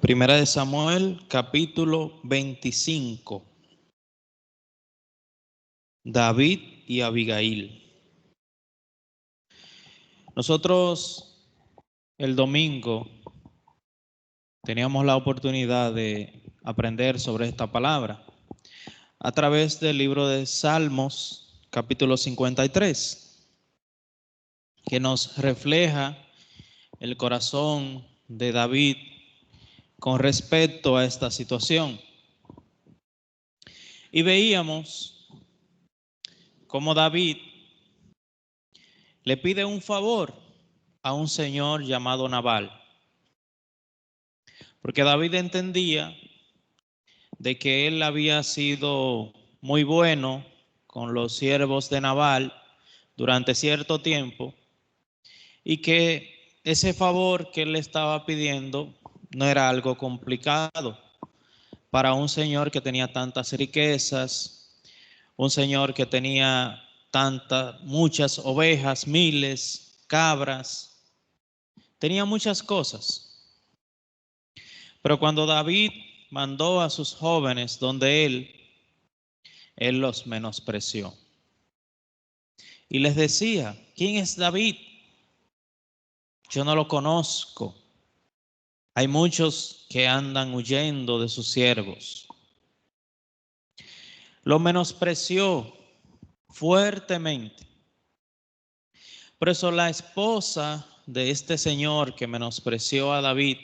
Primera de Samuel, capítulo 25. David y Abigail. Nosotros el domingo teníamos la oportunidad de aprender sobre esta palabra a través del libro de Salmos, capítulo 53, que nos refleja el corazón de David con respecto a esta situación. Y veíamos cómo David le pide un favor a un señor llamado Nabal, porque David entendía de que él había sido muy bueno con los siervos de Nabal durante cierto tiempo y que ese favor que él le estaba pidiendo no era algo complicado para un señor que tenía tantas riquezas, un señor que tenía muchas ovejas, miles, cabras, tenía muchas cosas. Pero cuando David mandó a sus jóvenes donde él los menospreció. Y les decía, ¿quién es David? Yo no lo conozco. Hay muchos que andan huyendo de sus siervos. Lo menospreció fuertemente. Por eso la esposa de este señor que menospreció a David,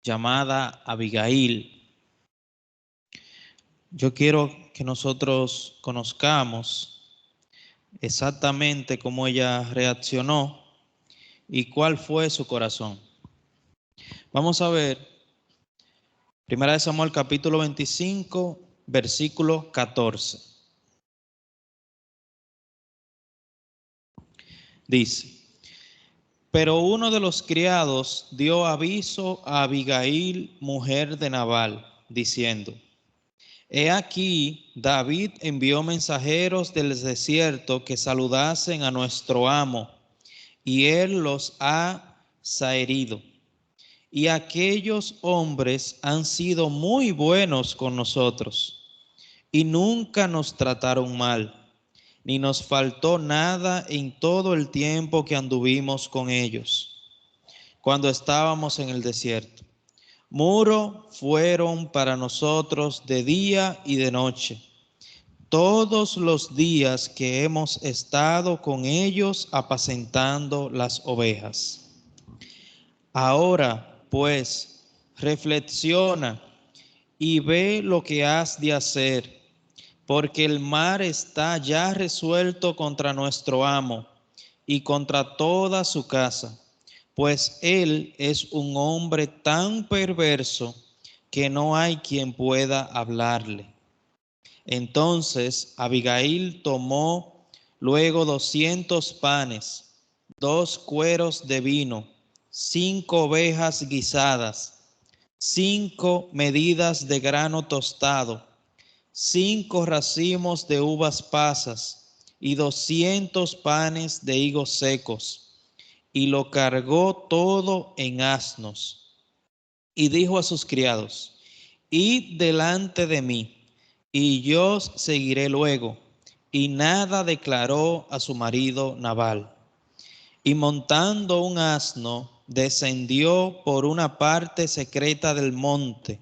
llamada Abigail, yo quiero que nosotros conozcamos exactamente cómo ella reaccionó y cuál fue su corazón. Vamos a ver Primera de Samuel capítulo 25, versículo 14. Dice: pero uno de los criados dio aviso a Abigail, mujer de Nabal, diciendo: he aquí, David envió mensajeros del desierto que saludasen a nuestro amo, y él los ha zaherido. Y aquellos hombres han sido muy buenos con nosotros, y nunca nos trataron mal, ni nos faltó nada en todo el tiempo que anduvimos con ellos, cuando estábamos en el desierto. Muro fueron para nosotros de día y de noche, todos los días que hemos estado con ellos apacentando las ovejas. Ahora, pues, reflexiona y ve lo que has de hacer, porque el mar está ya resuelto contra nuestro amo y contra toda su casa, pues él es un hombre tan perverso que no hay quien pueda hablarle. Entonces Abigail tomó luego 200 panes, 2 cueros de vino, 5 ovejas guisadas, 5 medidas de grano tostado, 5 racimos de uvas pasas y 200 panes de higos secos, y lo cargó todo en asnos. Y dijo a sus criados: id delante de mí, y yo seguiré luego. Y nada declaró a su marido Nabal. Y montando un asno, descendió por una parte secreta del monte.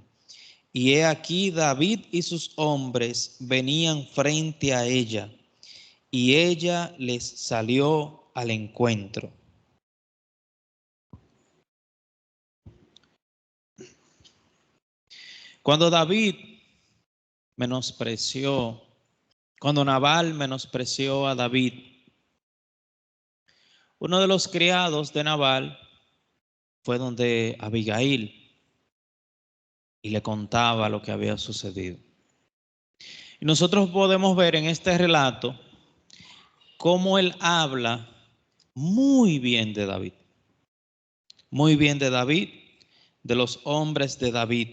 Y he aquí David y sus hombres venían frente a ella, y ella les salió al encuentro. Cuando Nabal menospreció a David, uno de los criados de Nabal fue donde Abigail y le contaba lo que había sucedido. Y nosotros podemos ver en este relato cómo él habla muy bien de David. Muy bien de David, de los hombres de David.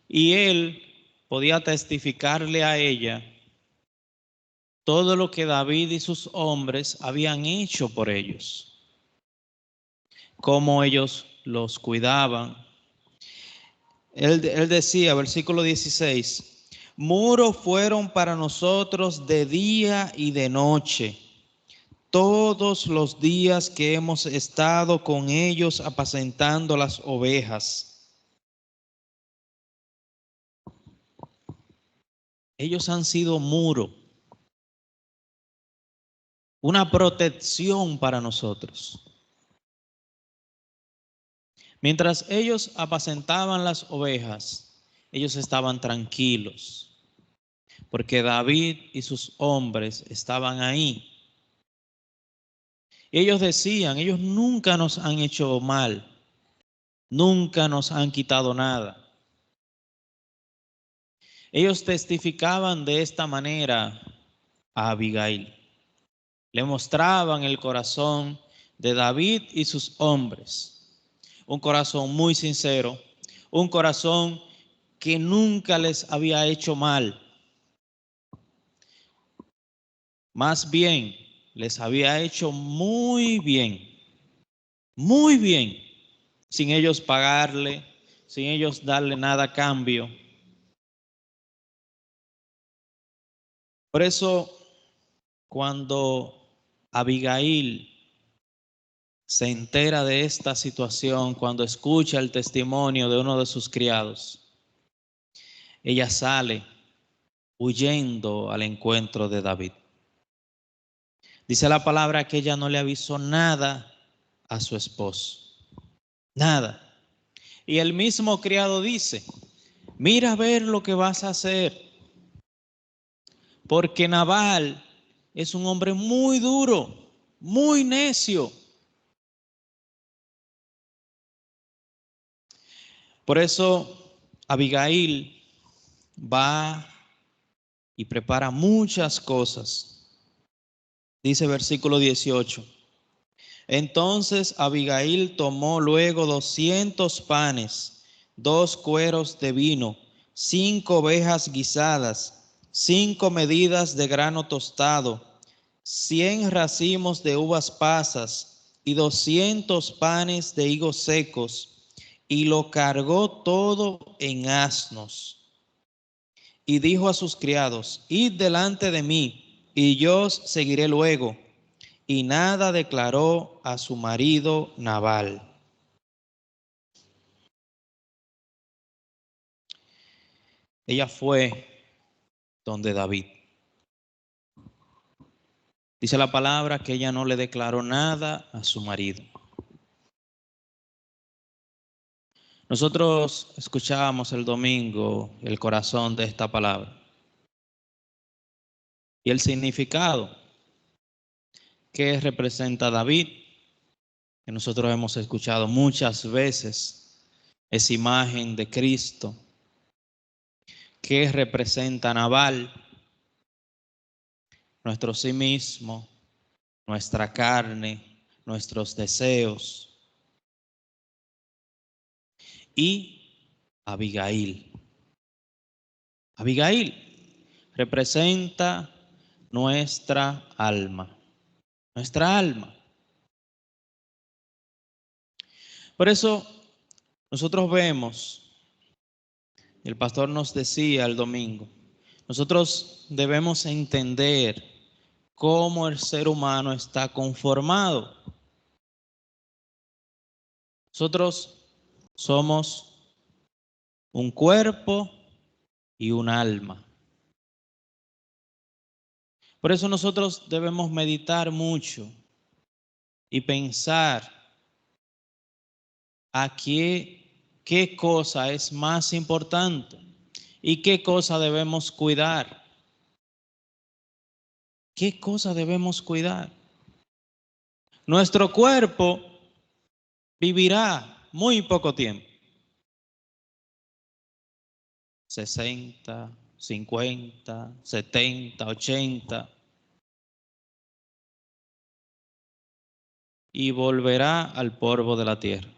Y él podía testificarle a ella todo lo que David y sus hombres habían hecho por ellos. cómo ellos los cuidaban. Él decía, versículo 16, muros fueron para nosotros de día y de noche, todos los días que hemos estado con ellos apacentando las ovejas. Ellos han sido muro, una protección para nosotros. Mientras ellos apacentaban las ovejas, ellos estaban tranquilos, porque David y sus hombres estaban ahí. Ellos decían, ellos nunca nos han hecho mal, nunca nos han quitado nada. Ellos testificaban de esta manera a Abigail. Le mostraban el corazón de David y sus hombres. Un corazón muy sincero, un corazón que nunca les había hecho mal. Más bien, les había hecho muy bien, sin ellos pagarle, sin ellos darle nada a cambio. Por eso, cuando Abigail se entera de esta situación, cuando escucha el testimonio de uno de sus criados, ella sale huyendo al encuentro de David. Dice la palabra que ella no le avisó nada a su esposo, nada. Y el mismo criado dice, mira a ver lo que vas a hacer, porque Nabal es un hombre muy duro, muy necio. Por eso Abigail va y prepara muchas cosas. Dice versículo 18. Entonces Abigail tomó luego 200 panes, 2 cueros de vino, 5 ovejas guisadas, 5 medidas de grano tostado, 100 racimos de uvas pasas y 200 panes de higos secos, y lo cargó todo en asnos. Y dijo a sus criados, id delante de mí, y yo os seguiré luego. Y nada declaró a su marido Nabal. Ella fue donde David. Dice la palabra que ella no le declaró nada a su marido. Nosotros escuchábamos el domingo el corazón de esta palabra y el significado que representa David, que nosotros hemos escuchado muchas veces, esa imagen de Cristo, que representa Nabal, nuestro sí mismo, nuestra carne, nuestros deseos, y Abigail. Abigail representa nuestra alma, nuestra alma. Por eso nosotros vemos, el pastor nos decía el domingo, nosotros debemos entender cómo el ser humano está conformado. Nosotros somos un cuerpo y un alma. Por eso nosotros debemos meditar mucho y pensar a qué cosa es más importante y qué cosa debemos cuidar. ¿Qué cosa debemos cuidar? Nuestro cuerpo vivirá muy poco tiempo. 60, 50, 70, 80. Y volverá al polvo de la tierra.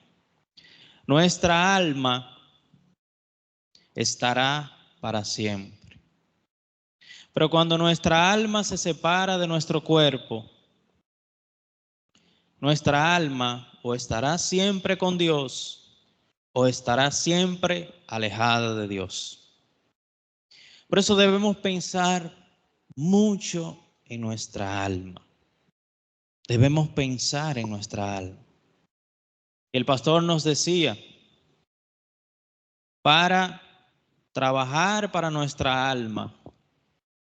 Nuestra alma estará para siempre. Pero cuando nuestra alma se separa de nuestro cuerpo, nuestra alma o estará siempre con Dios o estará siempre alejada de Dios. Por eso debemos pensar mucho en nuestra alma. Debemos pensar en nuestra alma. El pastor nos decía, para trabajar para nuestra alma,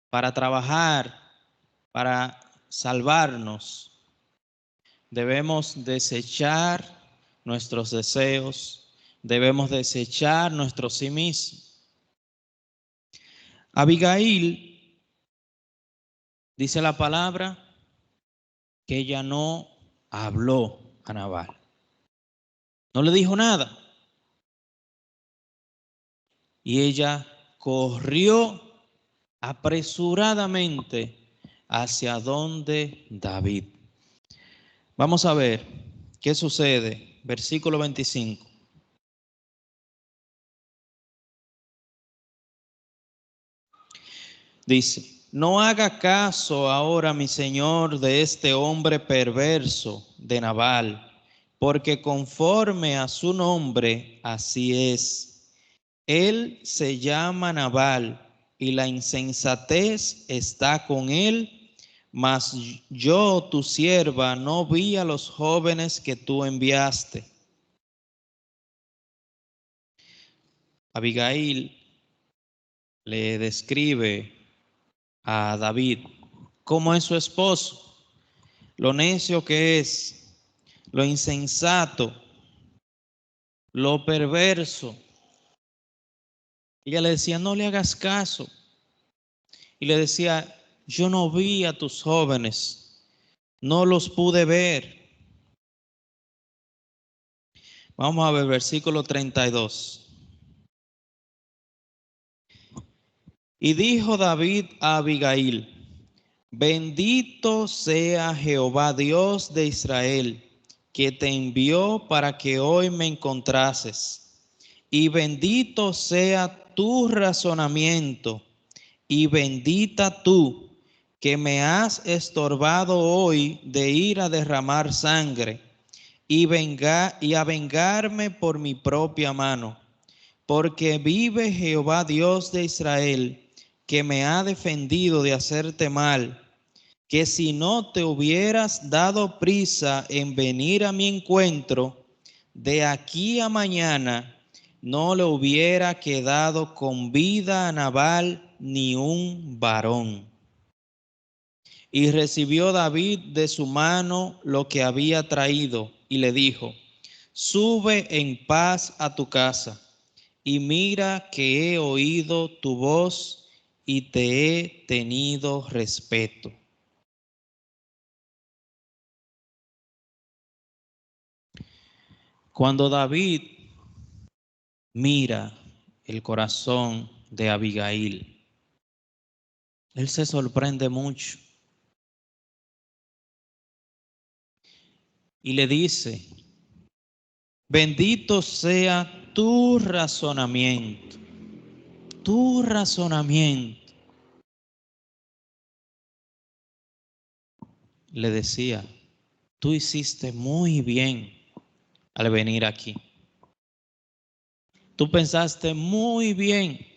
para trabajar, para salvarnos, debemos desechar nuestros deseos, debemos desechar nuestro sí mismo. Abigail, dice la palabra, que ella no habló a Nabal. No le dijo nada. Y ella corrió apresuradamente hacia donde David. Vamos a ver qué sucede. Versículo 25. Dice, no haga caso ahora, mi señor, de este hombre perverso de Nabal, porque conforme a su nombre, así es. Él se llama Nabal y la insensatez está con él, mas yo, tu sierva, no vi a los jóvenes que tú enviaste. Abigail le describe a David cómo es su esposo, lo necio que es, lo insensato, lo perverso. Ella le decía, no le hagas caso. Y le decía, yo no vi a tus jóvenes, no los pude ver. Vamos a ver versículo 32. Y dijo David a Abigail, bendito sea Jehová Dios de Israel, que te envió para que hoy me encontrases. Y bendito sea tu razonamiento, y bendita tú, que me has estorbado hoy de ir a derramar sangre, y a vengarme por mi propia mano. Porque vive Jehová Dios de Israel, que me ha defendido de hacerte mal, que si no te hubieras dado prisa en venir a mi encuentro, de aquí a mañana no le hubiera quedado con vida a Nabal ni un varón. Y recibió David de su mano lo que había traído y le dijo, sube en paz a tu casa. Y mira que he oído tu voz y te he tenido respeto. Cuando David mira el corazón de Abigail, él se sorprende mucho y le dice, bendito sea tu razonamiento, tu razonamiento. Le decía, tú hiciste muy bien al venir aquí. Tú pensaste muy bien,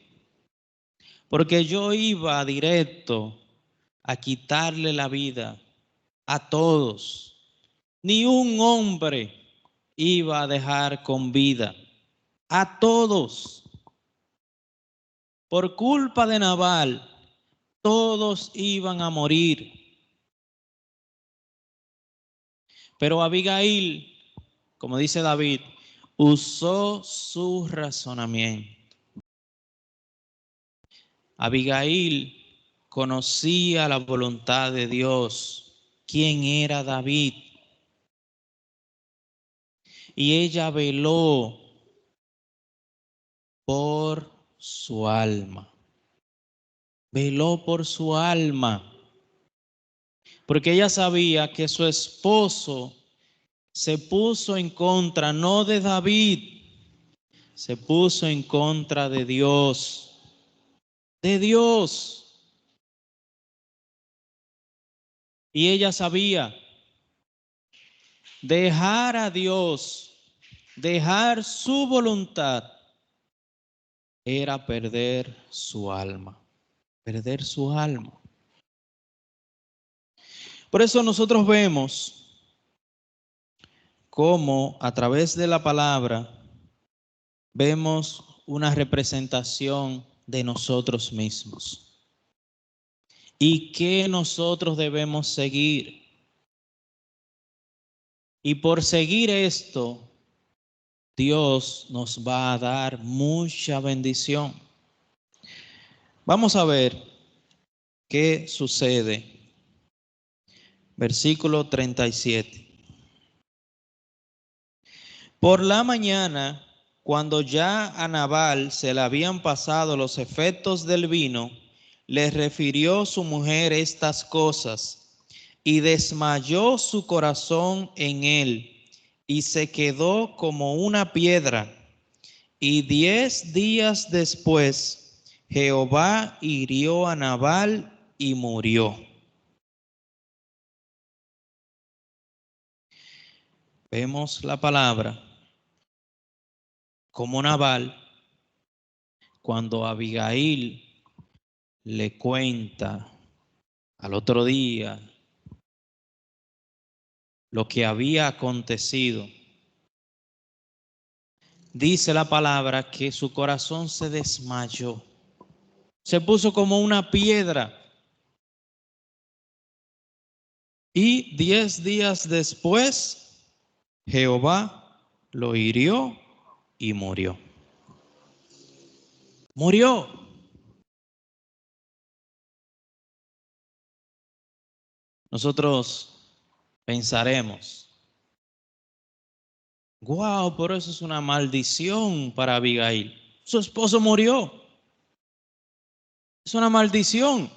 porque yo iba directo a quitarle la vida a todos. Ni un hombre iba a dejar con vida. A todos. Por culpa de Nabal, todos iban a morir. Pero Abigail, como dice David, usó su razonamiento. Abigail conocía la voluntad de Dios, quién era David. Y ella veló por su alma. Veló por su alma. Porque ella sabía que su esposo se puso en contra, no de David, se puso en contra de Dios. De Dios. Y ella sabía Dejar a Dios, dejar su voluntad, era perder su alma, perder su alma. Por eso nosotros vemos cómo a través de la palabra vemos una representación de nosotros mismos y que nosotros debemos seguir. Y por seguir esto, Dios nos va a dar mucha bendición. Vamos a ver qué sucede. Versículo 37. Por la mañana, cuando ya a Nabal se le habían pasado los efectos del vino, le refirió su mujer estas cosas y desmayó su corazón en él y se quedó como una piedra. Y 10 días después, Jehová hirió a Nabal y murió. Vemos la palabra como Nabal, cuando Abigail le cuenta al otro día lo que había acontecido, dice la palabra que su corazón se desmayó, se puso como una piedra. Y 10 días después, Jehová lo hirió y murió. Murió. Nosotros pensaremos, wow, pero eso es una maldición para Abigail. Su esposo murió. Es una maldición.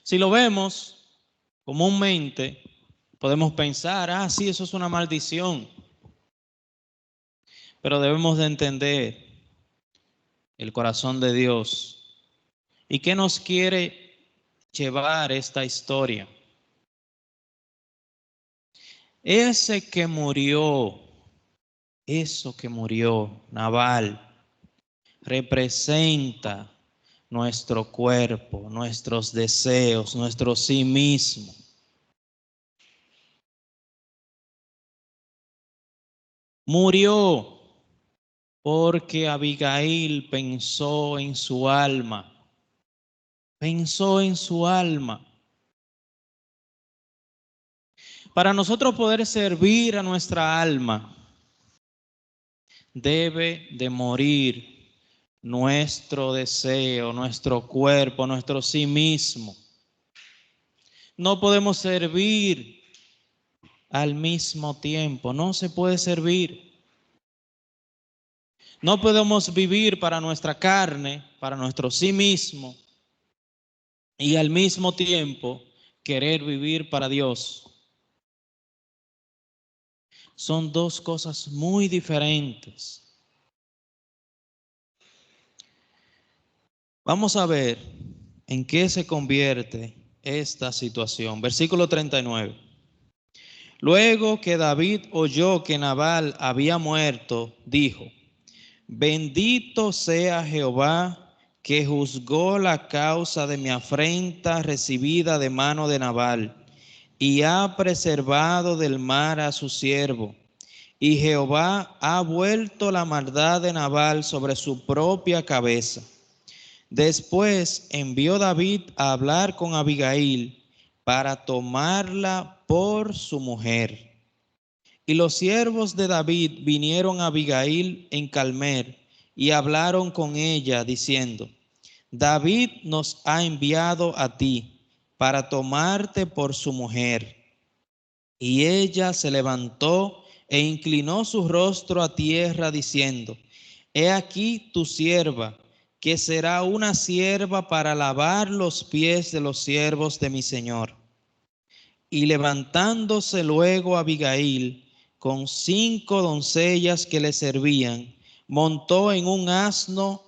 Si lo vemos comúnmente, podemos pensar, sí, eso es una maldición. Pero debemos de entender el corazón de Dios y qué nos quiere llevar esta historia. Ese que murió, eso que murió, Nabal, representa nuestro cuerpo, nuestros deseos, nuestro sí mismo. Murió porque Abigail pensó en su alma, pensó en su alma. Para nosotros poder servir a nuestra alma, debe de morir nuestro deseo, nuestro cuerpo, nuestro sí mismo. No podemos servir al mismo tiempo, no se puede servir. No podemos vivir para nuestra carne, para nuestro sí mismo, y al mismo tiempo querer vivir para Dios. Son dos cosas muy diferentes. Vamos a ver en qué se convierte esta situación. Versículo 39. Luego que David oyó que Nabal había muerto, dijo: bendito sea Jehová, que juzgó la causa de mi afrenta recibida de mano de Nabal, y ha preservado del mar a su siervo. Y Jehová ha vuelto la maldad de Nabal sobre su propia cabeza. Después envió David a hablar con Abigail para tomarla por su mujer. Y los siervos de David vinieron a Abigail en Carmel y hablaron con ella diciendo: David nos ha enviado a ti para tomarte por su mujer. Y ella se levantó e inclinó su rostro a tierra diciendo: He aquí tu sierva, que será una sierva para lavar los pies de los siervos de mi señor. Y levantándose luego Abigail con 5 doncellas que le servían, montó en un asno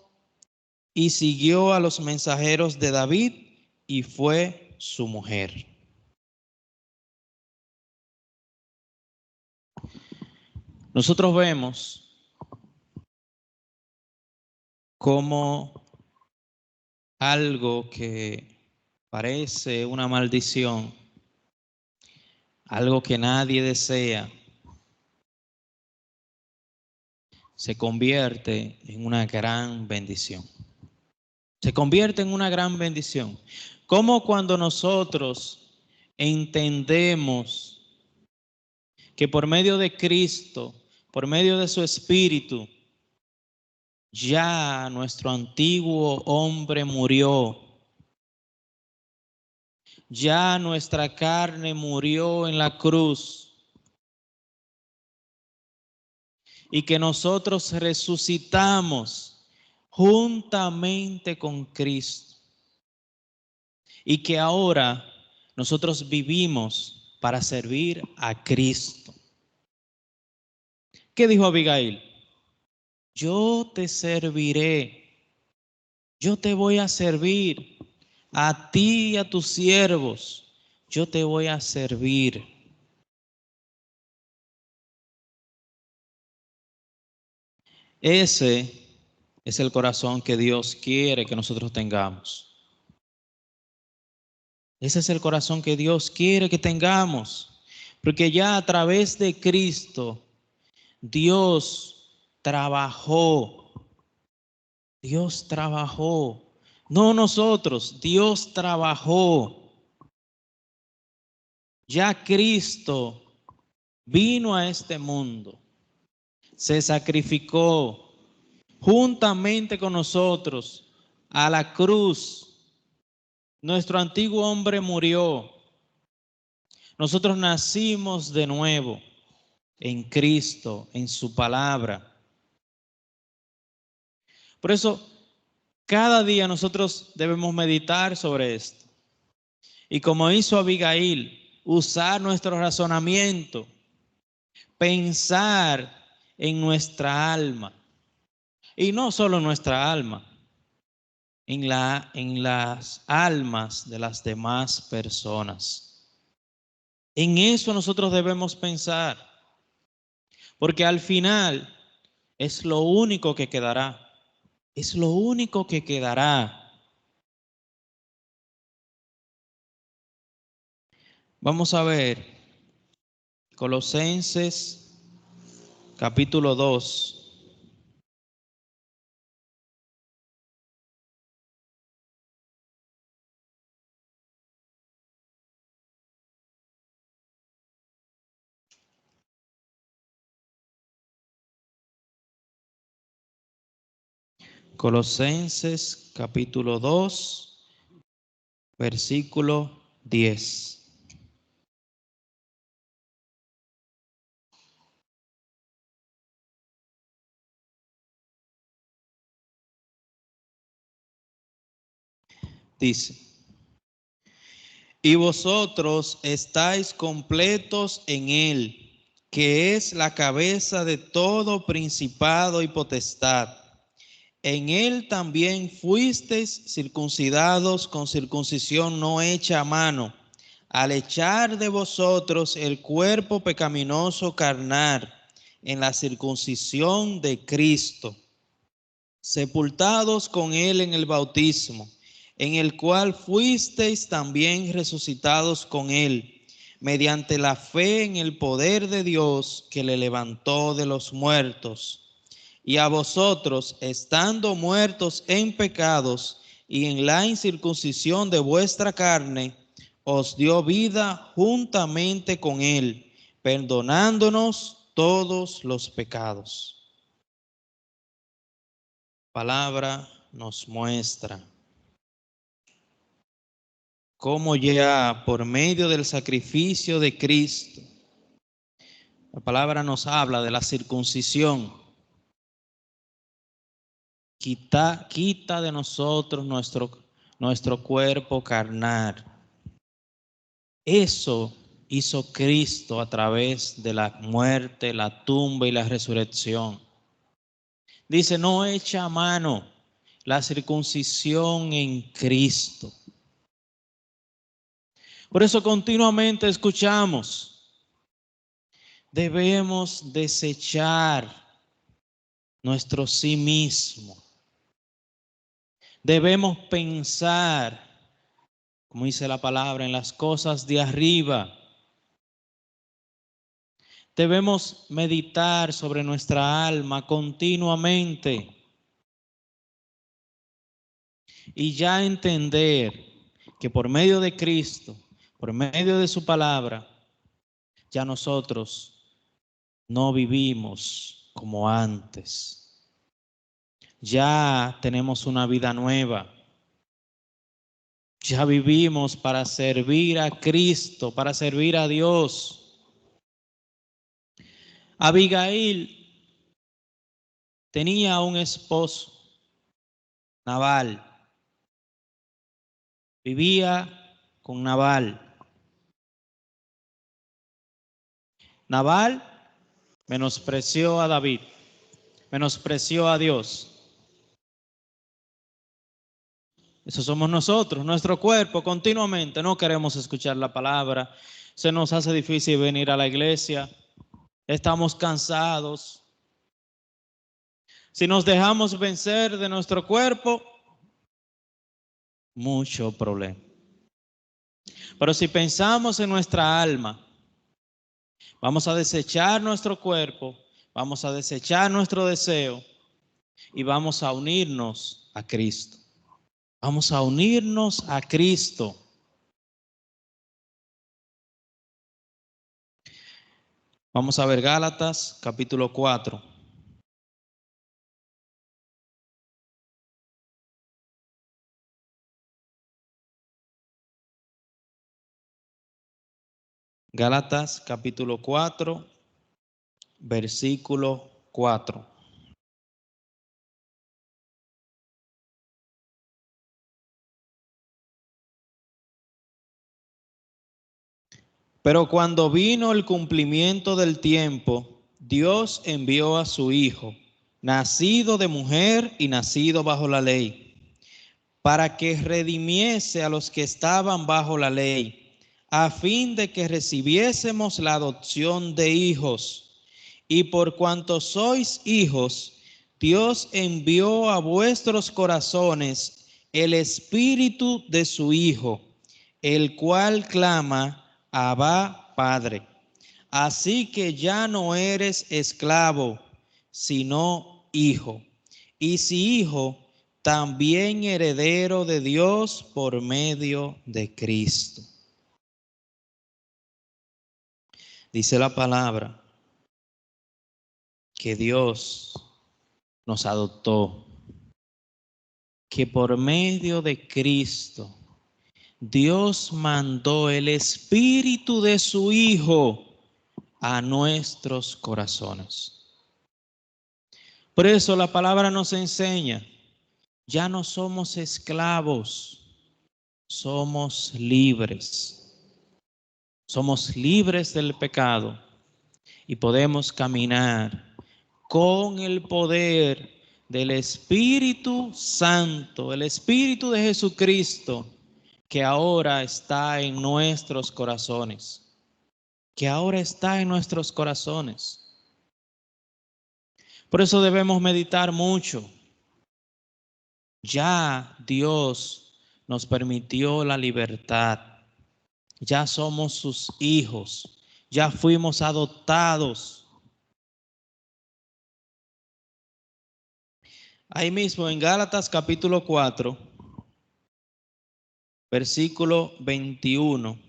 y siguió a los mensajeros de David y fue su mujer. nosotros vemos cómo algo que parece una maldición, algo que nadie desea, se convierte en una gran bendición. Se convierte en una gran bendición. Como cuando nosotros entendemos que por medio de Cristo, por medio de su Espíritu, ya nuestro antiguo hombre murió. Ya nuestra carne murió en la cruz. Y que nosotros resucitamos juntamente con Cristo. Y que ahora nosotros vivimos para servir a Cristo. ¿Qué dijo Abigail? Yo te serviré, yo te voy a servir, a ti y a tus siervos, yo te voy a servir. Ese es el corazón que Dios quiere que nosotros tengamos. Ese es el corazón que Dios quiere que tengamos, porque ya a través de Cristo, Dios trabajó. Dios trabajó. No nosotros, Dios trabajó. Ya Cristo vino a este mundo, se sacrificó juntamente con nosotros a la cruz. Nuestro antiguo hombre murió. Nosotros nacimos de nuevo en Cristo, en su palabra. Por eso, cada día nosotros debemos meditar sobre esto. Y como hizo Abigail, usar nuestro razonamiento, pensar en nuestra alma. Y no solo en nuestra alma, en las almas de las demás personas. En eso nosotros debemos pensar, porque al final es lo único que quedará. Es lo único que quedará. Vamos a ver Colosenses capítulo 2. Colosenses capítulo 2, versículo 10. Dice: y vosotros estáis completos en Él, que es la cabeza de todo principado y potestad. En Él también fuisteis circuncidados con circuncisión no hecha a mano, al echar de vosotros el cuerpo pecaminoso carnal en la circuncisión de Cristo, sepultados con Él en el bautismo, en el cual fuisteis también resucitados con Él, mediante la fe en el poder de Dios que le levantó de los muertos. Y a vosotros, estando muertos en pecados y en la incircuncisión de vuestra carne, os dio vida juntamente con Él, perdonándonos todos los pecados. Palabra nos muestra cómo ya por medio del sacrificio de Cristo, la palabra nos habla de la circuncisión. Quita de nosotros nuestro cuerpo carnal. Eso hizo Cristo a través de la muerte, la tumba y la resurrección. Dice, no echa a mano la circuncisión en Cristo. Por eso continuamente escuchamos, Debemos desechar nuestro sí mismo. Debemos pensar, como dice la palabra, en las cosas de arriba. Debemos meditar sobre nuestra alma continuamente y ya entender que por medio de Cristo, por medio de su palabra, ya nosotros no vivimos como antes. Ya tenemos una vida nueva. Ya vivimos para servir a Cristo, para servir a Dios. Abigail tenía un esposo, Nabal. Vivía con Nabal. Nabal menospreció a David, menospreció a Dios. Eso somos nosotros, nuestro cuerpo continuamente. No queremos escuchar la palabra. Se nos hace difícil venir a la iglesia. Estamos cansados. Si nos dejamos vencer de nuestro cuerpo, mucho problema. Pero si pensamos en nuestra alma, vamos a desechar nuestro cuerpo, vamos a desechar nuestro deseo y vamos a unirnos a Cristo. Vamos a unirnos a Cristo. Vamos a ver Gálatas capítulo 4. Gálatas capítulo 4, versículo 4. Pero cuando vino el cumplimiento del tiempo, Dios envió a su Hijo, nacido de mujer y nacido bajo la ley, para que redimiese a los que estaban bajo la ley, a fin de que recibiésemos la adopción de hijos. Y por cuanto sois hijos, Dios envió a vuestros corazones el Espíritu de su Hijo, el cual clama, Abba, Padre. Así que ya no eres esclavo, sino hijo. Y si hijo, también heredero de Dios por medio de Cristo. Dice la palabra que Dios nos adoptó, que por medio de Cristo Dios mandó el Espíritu de su Hijo a nuestros corazones. Por eso la palabra nos enseña, ya no somos esclavos, somos libres. Somos libres del pecado y podemos caminar con el poder del Espíritu Santo, el Espíritu de Jesucristo, que ahora está en nuestros corazones. Que ahora está en nuestros corazones. Por eso debemos meditar mucho. Ya Dios nos permitió la libertad. Ya somos sus hijos. Ya fuimos adoptados. Ahí mismo en Gálatas capítulo 4, versículo 21.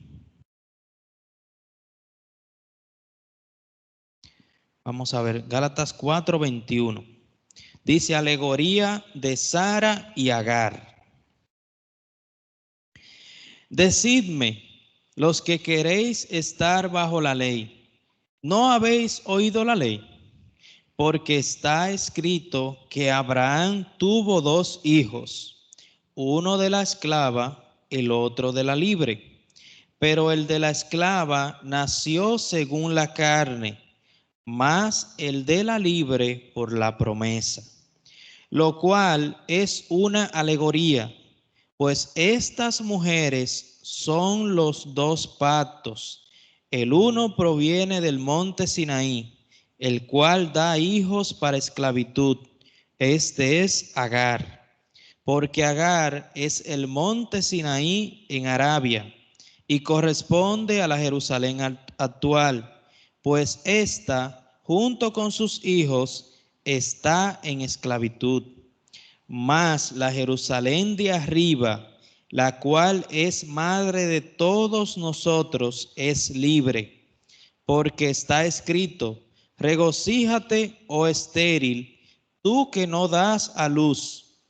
Vamos a ver, Gálatas 4, 21. Dice alegoría de Sara y Agar. Decidme, los que queréis estar bajo la ley, ¿no habéis oído la ley? Porque está escrito que Abraham tuvo dos hijos, uno de la esclava, el otro de la libre. Pero el de la esclava nació según la carne, mas el de la libre por la promesa. Lo cual es una alegoría, pues estas mujeres son los dos pactos, El uno proviene del monte Sinaí, el cual da hijos para esclavitud. Este es Agar, porque Agar es el monte Sinaí en Arabia y corresponde a la Jerusalén actual, pues ésta, junto con sus hijos, está en esclavitud. Mas la Jerusalén de arriba, la cual es madre de todos nosotros, es libre, porque está escrito: regocíjate, oh estéril, tú que no das a luz,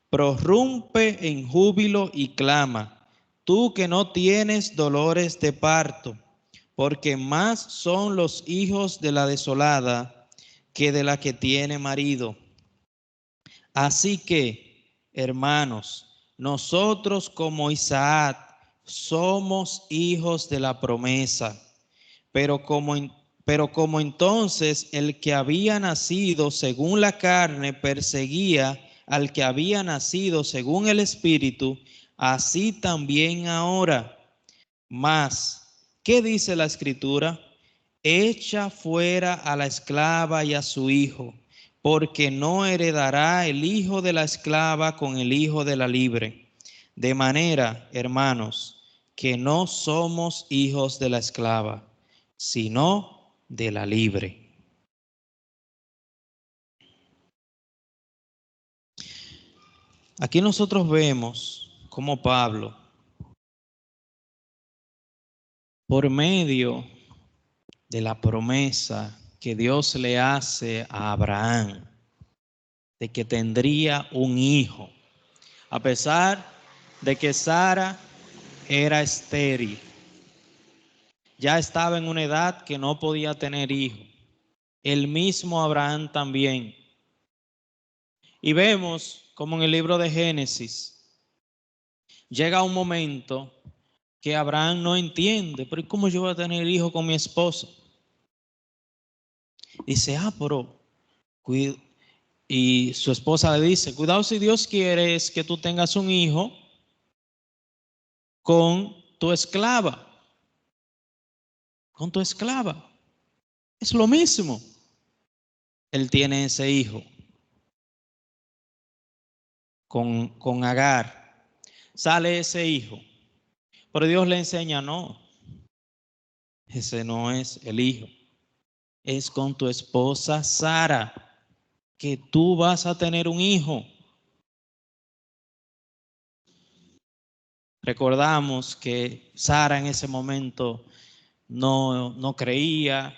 prorrumpe en júbilo y clama, tú que no tienes dolores de parto, porque más son los hijos de la desolada que de la que tiene marido. Así que, hermanos, nosotros como Isaac somos hijos de la promesa, pero como entonces el que había nacido según la carne perseguía al que había nacido según el Espíritu, así también ahora. Mas, ¿qué dice la Escritura? Echa fuera a la esclava y a su hijo, porque no heredará el hijo de la esclava con el hijo de la libre. De manera, hermanos, que no somos hijos de la esclava, sino de la libre. Aquí nosotros vemos cómo Pablo, por medio de la promesa que Dios le hace a Abraham, de que tendría un hijo, a pesar de que Sara era estéril, ya estaba en una edad que no podía tener hijo. El mismo Abraham también. Y vemos como en el libro de Génesis llega un momento que Abraham no entiende, pero ¿cómo yo voy a tener hijo con mi esposa? Dice, pero y su esposa le dice, cuidado, si Dios quiere es que tú tengas un hijo con tu esclava, con tu esclava. Es lo mismo. Él tiene ese hijo con Agar. Sale ese hijo. Pero Dios le enseña, no, ese no es el hijo. Es con tu esposa Sara que tú vas a tener un hijo. Recordamos que Sara en ese momento no creía.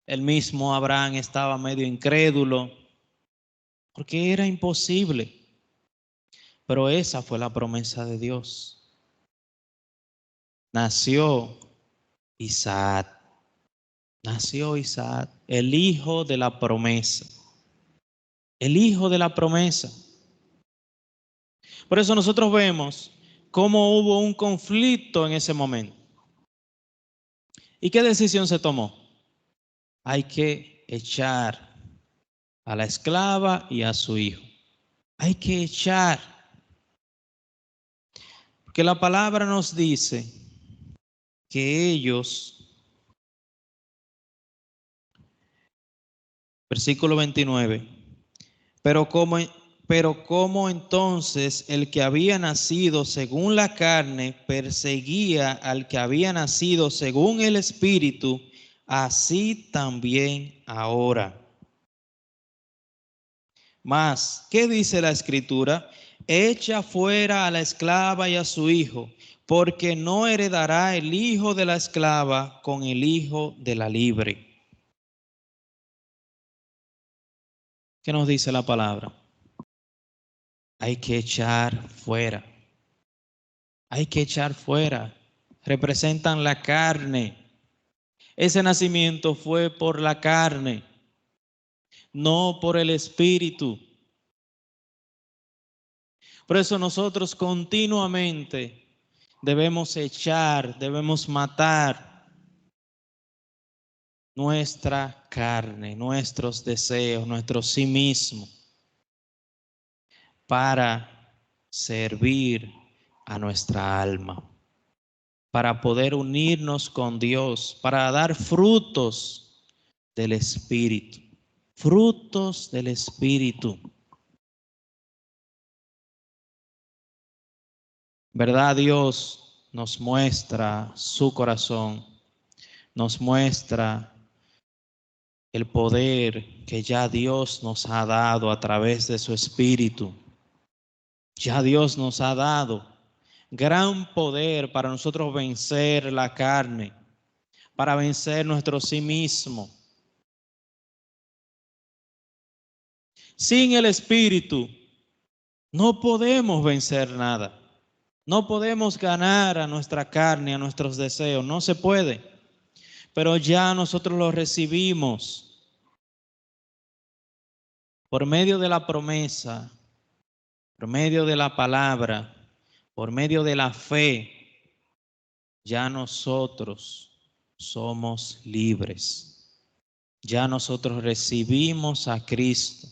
El mismo Abraham estaba medio incrédulo porque era imposible. Pero esa fue la promesa de Dios. Nació Isaac. Nació Isaac, el hijo de la promesa. El hijo de la promesa. Por eso nosotros vemos cómo hubo un conflicto en ese momento. ¿Y qué decisión se tomó? Hay que echar a la esclava y a su hijo. Hay que echar. Porque la palabra nos dice que ellos, versículo 29, pero como entonces el que había nacido según la carne perseguía al que había nacido según el Espíritu, así también ahora. Mas, ¿qué dice la Escritura? Echa fuera a la esclava y a su hijo, porque no heredará el hijo de la esclava con el hijo de la libre. ¿Qué nos dice la palabra? Hay que echar fuera. Hay que echar fuera. Representan la carne. Ese nacimiento fue por la carne, no por el Espíritu. Por eso nosotros continuamente debemos echar, debemos matar nuestra carne, nuestros deseos, nuestro sí mismo, para servir a nuestra alma. para poder unirnos con Dios, para dar frutos del Espíritu. Frutos del Espíritu. ¿Verdad? Dios nos muestra su corazón, nos muestra el poder que ya Dios nos ha dado a través de su Espíritu. Ya Dios nos ha dado gran poder para nosotros vencer la carne, para vencer nuestro sí mismo. Sin el Espíritu no podemos vencer nada. No podemos ganar a nuestra carne, a nuestros deseos. No se puede. Pero ya nosotros lo recibimos por medio de la promesa, por medio de la palabra, por medio de la fe. Ya nosotros somos libres. Ya nosotros recibimos a Cristo.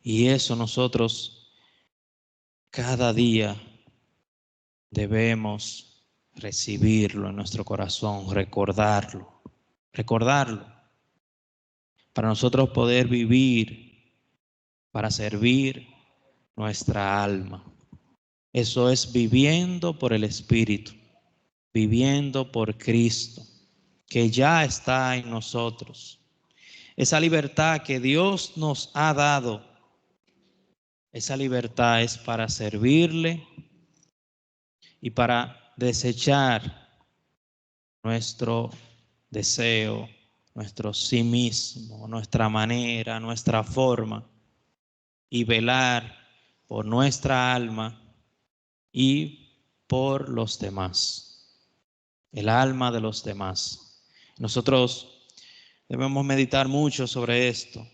Y eso nosotros cada día debemos recibirlo en nuestro corazón, recordarlo, para nosotros poder vivir, para servir nuestra alma. Eso es viviendo por el Espíritu, viviendo por Cristo, que ya está en nosotros. Esa libertad que Dios nos ha dado, esa libertad es para servirle y para desechar nuestro deseo, nuestro sí mismo, nuestra manera, nuestra forma, y velar por nuestra alma y por los demás, el alma de los demás. Nosotros debemos meditar mucho sobre esto,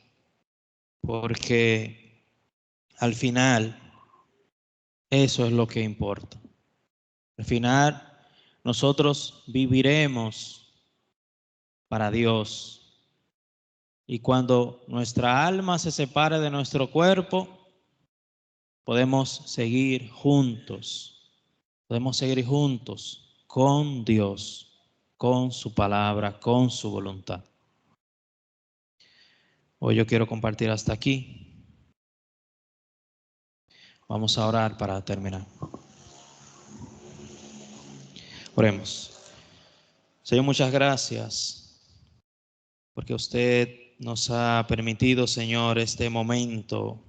porque al final eso es lo que importa. Al final nosotros viviremos para Dios. Y cuando nuestra alma se separe de nuestro cuerpo, podemos seguir juntos. Podemos seguir juntos con Dios, con su palabra, con su voluntad. Hoy yo quiero compartir hasta aquí. Vamos a orar para terminar. Oremos. Señor, muchas gracias porque usted nos ha permitido, Señor, este momento.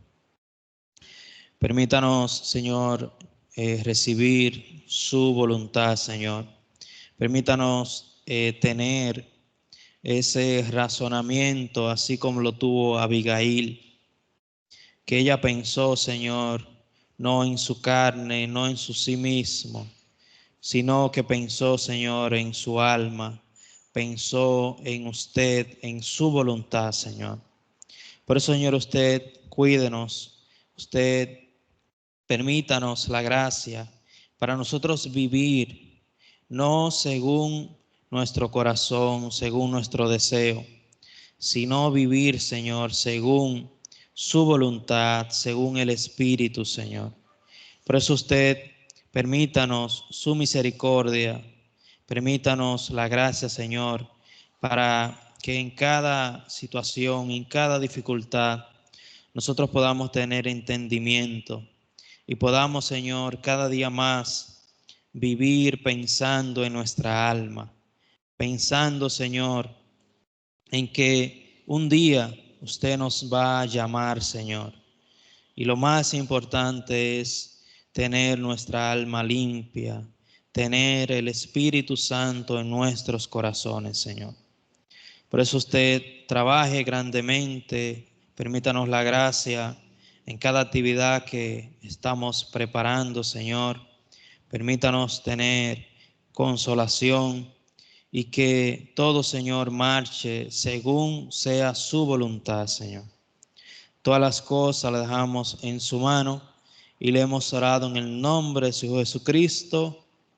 Permítanos, Señor, recibir su voluntad, Señor. Permítanos tener ese razonamiento, así como lo tuvo Abigail, que ella pensó, Señor, no en su carne, no en su sí mismo, sino que pensó, Señor, en su alma, pensó en usted, en su voluntad, Señor. Por eso, Señor, usted cuídenos, usted permítanos la gracia para nosotros vivir, no según nuestro corazón, según nuestro deseo, sino vivir, Señor, según su voluntad, según el Espíritu, Señor. Por eso usted permítanos su misericordia, permítanos la gracia, Señor, para que en cada situación, en cada dificultad, nosotros podamos tener entendimiento y podamos, Señor, cada día más vivir pensando en nuestra alma, pensando, Señor, en que un día usted nos va a llamar, Señor. Y lo más importante es tener nuestra alma limpia, tener el Espíritu Santo en nuestros corazones, Señor. Por eso usted trabaje grandemente, permítanos la gracia en cada actividad que estamos preparando, Señor. Permítanos tener consolación y que todo, Señor, marche según sea su voluntad, Señor. Todas las cosas las dejamos en su mano y le hemos orado en el nombre de su Jesucristo.